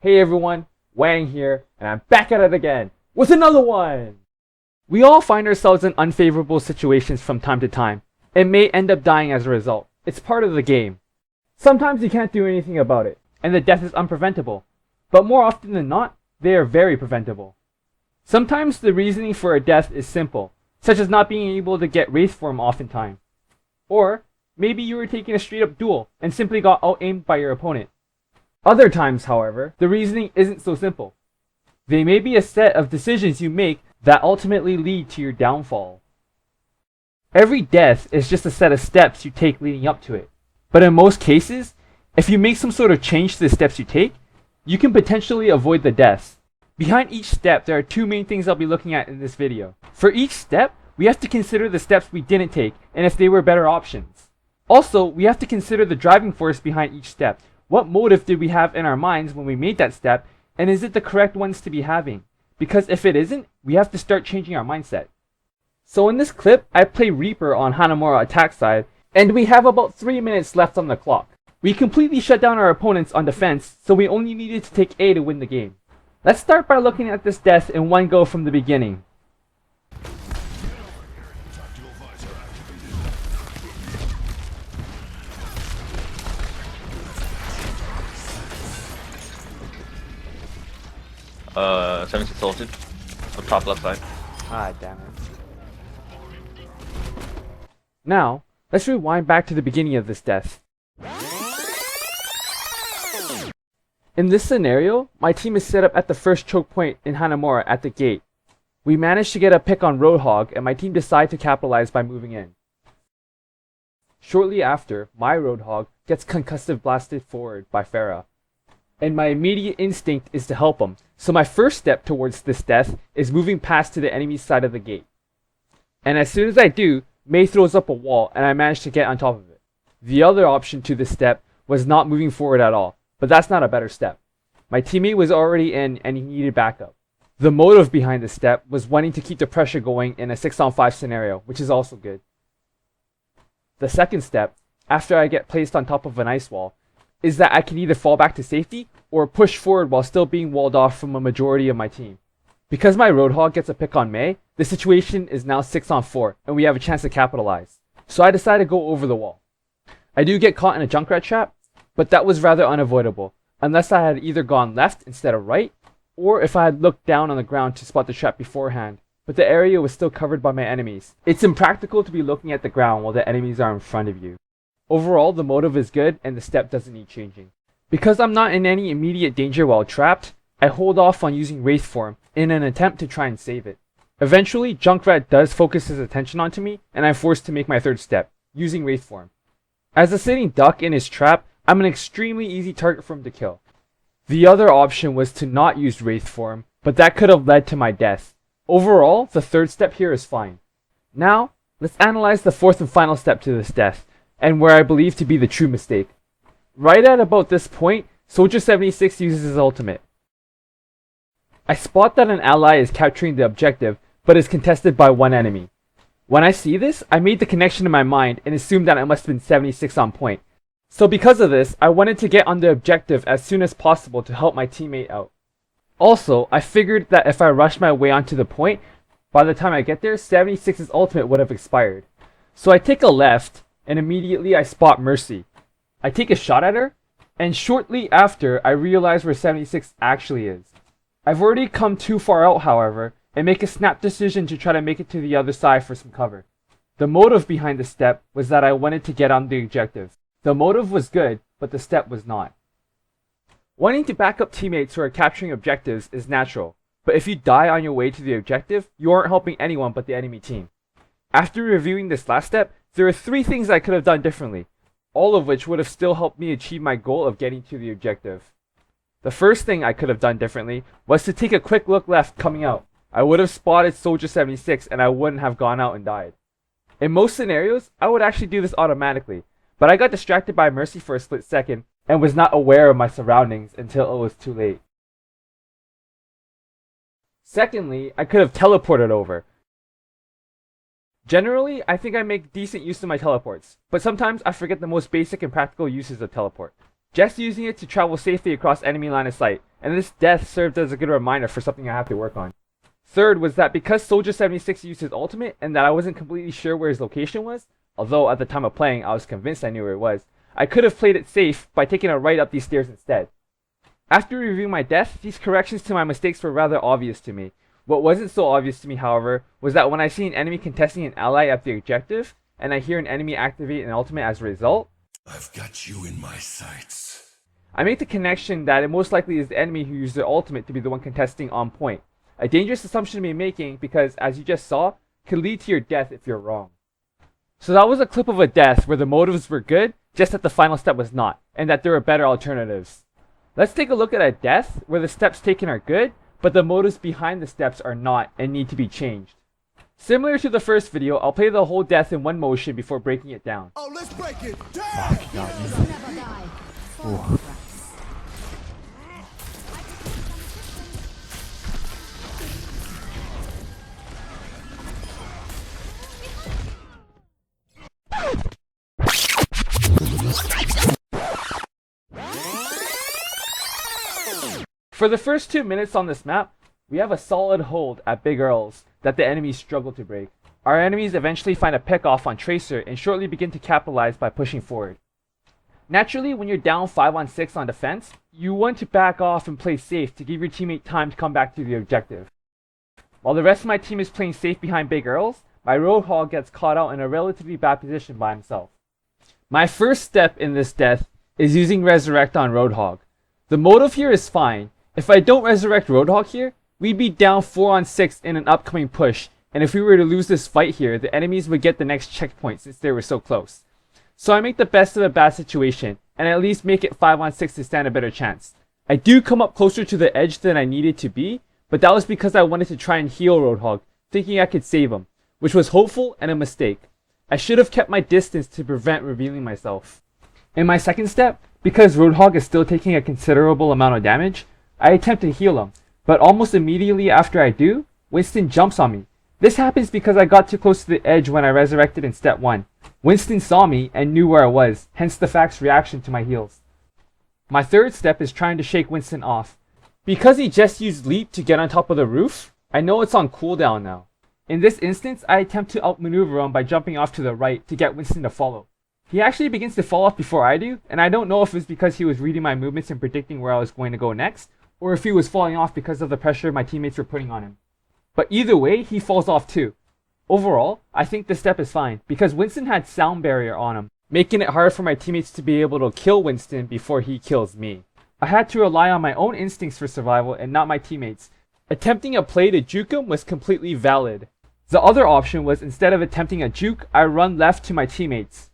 Hey everyone, Wang here, and I'm back at it again with another one! We all find ourselves in unfavorable situations from time to time, and may end up dying as a result. It's part of the game. Sometimes you can't do anything about it, and the death is unpreventable, but more often than not, they are very preventable. Sometimes the reasoning for a death is simple, such as not being able to get Wraith form off in time. Or, maybe you were taking a straight up duel and simply got out-aimed by your opponent. Other times, however, the reasoning isn't so simple. They may be a set of decisions you make that ultimately lead to your downfall. Every death is just a set of steps you take leading up to it. But in most cases, if you make some sort of change to the steps you take, you can potentially avoid the deaths. Behind each step, there are two main things I'll be looking at in this video. For each step, we have to consider the steps we didn't take and if they were better options. Also, we have to consider the driving force behind each step. What motive did we have in our minds when we made that step, and is it the correct ones to be having? Because if it isn't, we have to start changing our mindset. So in this clip, I play Reaper on Hanamura attack side, and we have about 3 minutes left on the clock. We completely shut down our opponents on defense, so we only needed to take A to win the game. Let's start by looking at this death in one go from the beginning. Uh, 76 ulted. On top left side. Ah, damn it. Now, let's rewind back to the beginning of this death. In this scenario, my team is set up at the first choke point in Hanamura at the gate. We managed to get a pick on Roadhog, and my team decided to capitalize by moving in. Shortly after, my Roadhog gets concussive blasted forward by Pharah, and my immediate instinct is to help him, so my first step towards this death is moving past to the enemy side of the gate. And as soon as I do, Mei throws up a wall, and I manage to get on top of it. The other option to this step was not moving forward at all, but that's not a better step. My teammate was already in and he needed backup. The motive behind this step was wanting to keep the pressure going in a 6-on-5 scenario, which is also good. The second step, after I get placed on top of an ice wall, is that I can either fall back to safety or push forward while still being walled off from a majority of my team. Because my Roadhog gets a pick on Mei, the situation is now 6-on-4 and we have a chance to capitalize. So I decide to go over the wall. I do get caught in a Junkrat trap, but that was rather unavoidable, unless I had either gone left instead of right, or if I had looked down on the ground to spot the trap beforehand, but the area was still covered by my enemies. It's impractical to be looking at the ground while the enemies are in front of you. Overall, the motive is good and the step doesn't need changing. Because I'm not in any immediate danger while trapped, I hold off on using Wraith form in an attempt to try and save it. Eventually, Junkrat does focus his attention onto me, and I'm forced to make my third step, using Wraith form. As a sitting duck in his trap, I'm an extremely easy target for him to kill. The other option was to not use Wraith form, but that could have led to my death. Overall, the third step here is fine. Now, let's analyze the fourth and final step to this death, and where I believe to be the true mistake. Right at about this point, Soldier 76 uses his ultimate. I spot that an ally is capturing the objective, but is contested by one enemy. When I see this, I made the connection in my mind and assumed that it must have been 76 on point. So because of this, I wanted to get on the objective as soon as possible to help my teammate out. Also, I figured that if I rushed my way onto the point, by the time I get there, 76's ultimate would have expired. So I take a left, and immediately I spot Mercy. I take a shot at her, and shortly after, I realize where 76 actually is. I've already come too far out, however, and make a snap decision to try to make it to the other side for some cover. The motive behind the step was that I wanted to get on the objective. The motive was good, but the step was not. Wanting to back up teammates who are capturing objectives is natural, but if you die on your way to the objective, you aren't helping anyone but the enemy team. After reviewing this last step, there are 3 things I could have done differently, all of which would have still helped me achieve my goal of getting to the objective. The first thing I could have done differently was to take a quick look left coming out. I would have spotted Soldier 76 and I wouldn't have gone out and died. In most scenarios, I would actually do this automatically, but I got distracted by Mercy for a split second and was not aware of my surroundings until it was too late. Secondly, I could have teleported over. Generally, I think I make decent use of my teleports, but sometimes I forget the most basic and practical uses of teleport. Just using it to travel safely across enemy line of sight, and this death served as a good reminder for something I have to work on. Third was that because Soldier 76 used his ultimate and that I wasn't completely sure where his location was, although at the time of playing I was convinced I knew where it was, I could have played it safe by taking a right up these stairs instead. After reviewing my death, these corrections to my mistakes were rather obvious to me. What wasn't so obvious to me, however, was that when I see an enemy contesting an ally at the objective, and I hear an enemy activate an ultimate as a result, I've got you in my sights. I make the connection that it most likely is the enemy who used their ultimate to be the one contesting on point. A dangerous assumption to be making because, as you just saw, could lead to your death if you're wrong. So that was a clip of a death where the motives were good, just that the final step was not, and that there were better alternatives. Let's take a look at a death where the steps taken are good, but the motives behind the steps are not and need to be changed. Similar to the first video, I'll play the whole death in one motion before breaking it down. Oh, let's break it. For the first 2 minutes on this map, we have a solid hold at Big Earls that the enemies struggle to break. Our enemies eventually find a pick off on Tracer and shortly begin to capitalize by pushing forward. Naturally, when you're down 5 on 6 on defense, you want to back off and play safe to give your teammate time to come back to the objective. While the rest of my team is playing safe behind Big Earls, my Roadhog gets caught out in a relatively bad position by himself. My first step in this death is using Resurrect on Roadhog. The motive here is fine. If I don't resurrect Roadhog here, we'd be down 4 on 6 in an upcoming push, and if we were to lose this fight here, the enemies would get the next checkpoint since they were so close. So I make the best of a bad situation, and at least make it 5 on 6 to stand a better chance. I do come up closer to the edge than I needed to be, but that was because I wanted to try and heal Roadhog, thinking I could save him, which was hopeful and a mistake. I should have kept my distance to prevent revealing myself. In my second step, because Roadhog is still taking a considerable amount of damage, I attempt to heal him, but almost immediately after I do, Winston jumps on me. This happens because I got too close to the edge when I resurrected in step 1. Winston saw me and knew where I was, hence the Fact's reaction to my heals. My third step is trying to shake Winston off. Because he just used Leap to get on top of the roof, I know it's on cooldown now. In this instance, I attempt to outmaneuver him by jumping off to the right to get Winston to follow. He actually begins to fall off before I do, and I don't know if it's because he was reading my movements and predicting where I was going to go next, or if he was falling off because of the pressure my teammates were putting on him. But either way, he falls off too. Overall, I think this step is fine, because Winston had sound barrier on him, making it hard for my teammates to be able to kill Winston before he kills me. I had to rely on my own instincts for survival and not my teammates. Attempting a play to juke him was completely valid. The other option was, instead of attempting a juke, I run left to my teammates.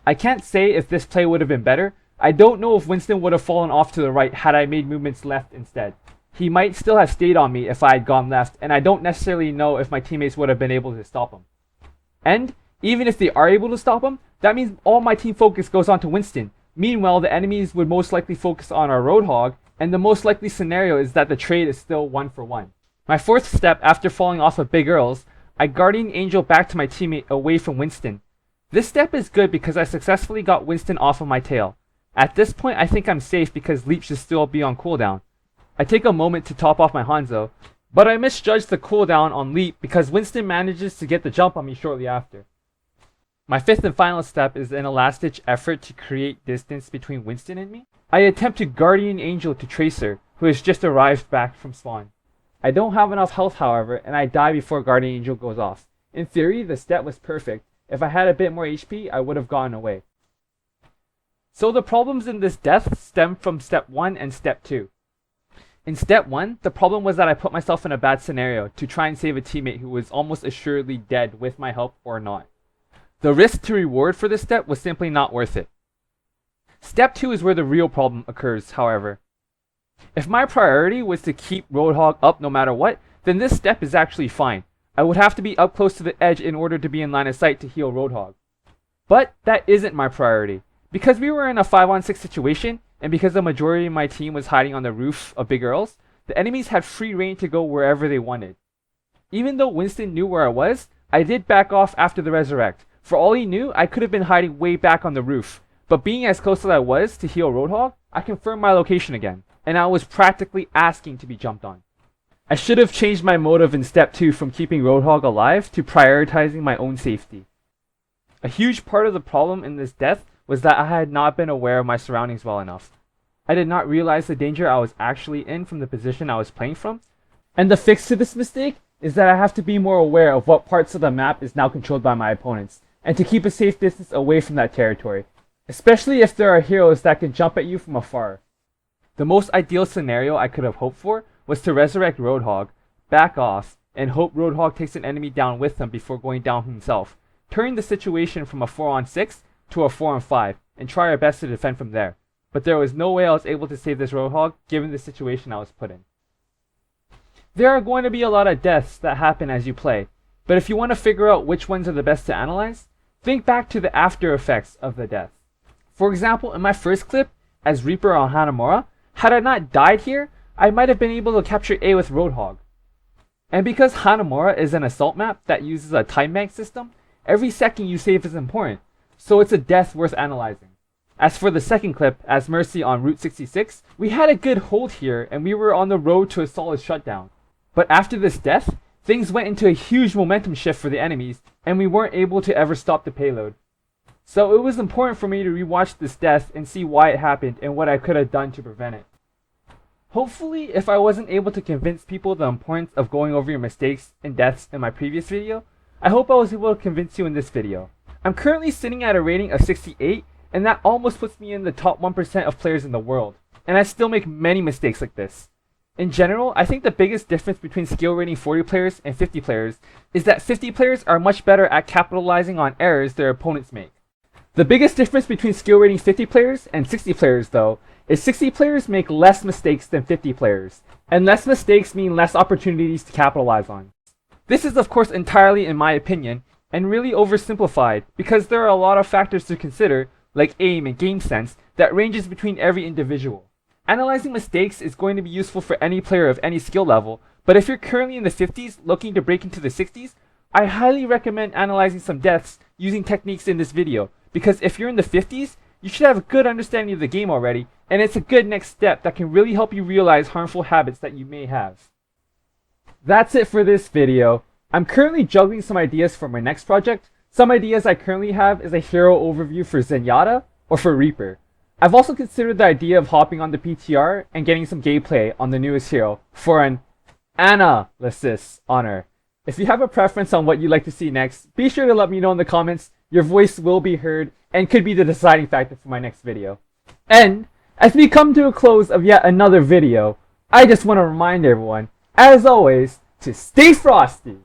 I can't say if this play would have been better. I don't know if Winston would have fallen off to the right had I made movements left instead. He might still have stayed on me if I had gone left, and I don't necessarily know if my teammates would have been able to stop him. And, even if they are able to stop him, that means all my team focus goes on to Winston. Meanwhile, the enemies would most likely focus on our Roadhog, and the most likely scenario is that the trade is still 1-for-1. My fourth step after falling off of Big Earls, I Guardian Angel back to my teammate away from Winston. This step is good because I successfully got Winston off of my tail. At this point, I think I'm safe because Leap should still be on cooldown. I take a moment to top off my Hanzo, but I misjudged the cooldown on Leap because Winston manages to get the jump on me shortly after. My fifth and final step is in a last-ditch effort to create distance between Winston and me. I attempt to Guardian Angel to Tracer, who has just arrived back from spawn. I don't have enough health, however, and I die before Guardian Angel goes off. In theory, the step was perfect. If I had a bit more HP, I would have gotten away. So the problems in this death stem from step 1 and step 2. In step 1, the problem was that I put myself in a bad scenario to try and save a teammate who was almost assuredly dead with my help or not. The risk to reward for this step was simply not worth it. Step 2 is where the real problem occurs, however. If my priority was to keep Roadhog up no matter what, then this step is actually fine. I would have to be up close to the edge in order to be in line of sight to heal Roadhog. But that isn't my priority. Because we were in a 5-on-6 situation, and because the majority of my team was hiding on the roof of Big Earls, the enemies had free reign to go wherever they wanted. Even though Winston knew where I was, I did back off after the resurrect. For all he knew, I could have been hiding way back on the roof, but being as close as I was to heal Roadhog, I confirmed my location again. and I was practically asking to be jumped on. I should have changed my motive in step 2 from keeping Roadhog alive to prioritizing my own safety. A huge part of the problem in this death was that I had not been aware of my surroundings well enough. I did not realize the danger I was actually in from the position I was playing from, and the fix to this mistake is that I have to be more aware of what parts of the map is now controlled by my opponents, and to keep a safe distance away from that territory, especially if there are heroes that can jump at you from afar. The most ideal scenario I could have hoped for was to resurrect Roadhog, back off, and hope Roadhog takes an enemy down with him before going down himself, turning the situation from a 4-on-6 to a 4-on-5, and try our best to defend from there. But there was no way I was able to save this Roadhog given the situation I was put in. There are going to be a lot of deaths that happen as you play, but if you want to figure out which ones are the best to analyze, think back to the after effects of the death. For example, in my first clip, as Reaper on Hanamura, had I not died here, I might have been able to capture A with Roadhog. And because Hanamura is an assault map that uses a time bank system, every second you save is important, so it's a death worth analyzing. As for the second clip, as Mercy on Route 66, we had a good hold here and we were on the road to a solid shutdown. But after this death, things went into a huge momentum shift for the enemies, and we weren't able to ever stop the payload. So it was important for me to rewatch this death and see why it happened and what I could have done to prevent it. Hopefully, if I wasn't able to convince people the importance of going over your mistakes and deaths in my previous video, I hope I was able to convince you in this video. I'm currently sitting at a rating of 68, and that almost puts me in the top 1% of players in the world, and I still make many mistakes like this. In general, I think the biggest difference between skill rating 40 players and 50 players is that 50 players are much better at capitalizing on errors their opponents make. The biggest difference between skill rating 50 players and 60 players, though, is 60 players make less mistakes than 50 players, and less mistakes mean less opportunities to capitalize on. This is of course entirely in my opinion, and really oversimplified, because there are a lot of factors to consider, like aim and game sense, that ranges between every individual. Analyzing mistakes is going to be useful for any player of any skill level, but if you're currently in the 50s looking to break into the 60s, I highly recommend analyzing some deaths using techniques in this video, because if you're in the 50s, you should have a good understanding of the game already, and it's a good next step that can really help you realize harmful habits that you may have. That's it for this video. I'm currently juggling some ideas for my next project. Some ideas I currently have is a hero overview for Zenyatta or for Reaper. I've also considered the idea of hopping on the PTR and getting some gameplay on the newest hero for an analysis honor. If you have a preference on what you'd like to see next, be sure to let me know in the comments. Your voice will be heard and could be the deciding factor for my next video. And as we come to a close of yet another video, I just want to remind everyone, as always, to stay frosty!